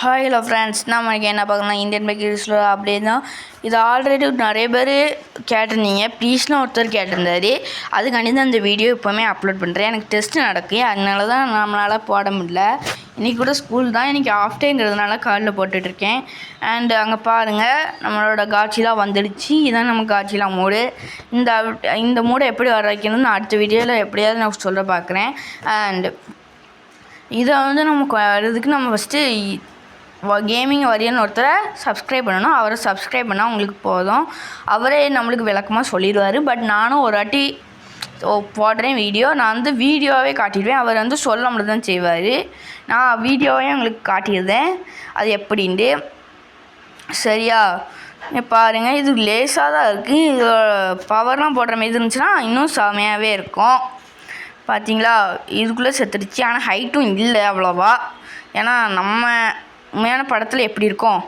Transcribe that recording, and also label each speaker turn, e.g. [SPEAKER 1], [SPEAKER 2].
[SPEAKER 1] Hello friends, நம்ம என்ன பார்க்கலாம் இந்தியன் பைக்கர்ஸில் அப்படியே தான். இது ஆல்ரெடி நிறைய பேர் கேட்டிருந்தீங்க, ப்ளீஸ்னு ஒருத்தர் கேட்டிருந்தாரு. அதுக்காண்டி தான் இந்த வீடியோ எப்போவுமே அப்லோட் பண்ணுறேன். எனக்கு டெஸ்ட்டு நடக்கு, அதனால தான் நம்மளால் போட முடியல. இன்றைக்கி கூட ஸ்கூல் தான், இன்றைக்கி ஆஃப் டேங்கிறதுனால காலில் போட்டுட்ருக்கேன். அண்டு அங்கே பாருங்கள், நம்மளோட காட்சிலாம் வந்துடுச்சு. இதுதான் நம்ம காட்சிலாம் மூடு. இந்த மூடை எப்படி வர வைக்கணும்னு நான் அடுத்த வீடியோவில் எப்படியாவது நான் சொல்ல பார்க்குறேன். அண்டு இதை நமக்கு வர்றதுக்கு நம்ம ஃபஸ்ட்டு கேமிங் வரியன்னு ஒருத்தரை சப்ஸ்கிரைப் பண்ணணும். அவரை சப்ஸ்கிரைப் பண்ணால் உங்களுக்கு போதும். அவரே நம்மளுக்கு விளக்கமாக சொல்லிடுவார். பட் நானும் ஒரு வாட்டி போடுறேன் வீடியோ. நான் வீடியோவே காட்டிடுவேன். அவர் சொல்ல மட்டும் தான் செய்வார். நான் வீடியோவே உங்களுக்கு காட்டிடுறேன் அது எப்படின்ட்டு. சரியா? பாருங்கள், இது லேஸாக தான் இருக்குது. இது பவர்லாம் போடுற மாதிரி இருந்துச்சுன்னா இன்னும் செமையாகவே இருக்கும். பார்த்தீங்களா, இதுக்குள்ளே செத்துடுச்சு. ஆனால் ஹைட்டும் இல்லை அவ்வளோவா. ஏன்னா நம்ம உண்மையான படத்தில் எப்படி இருக்கும்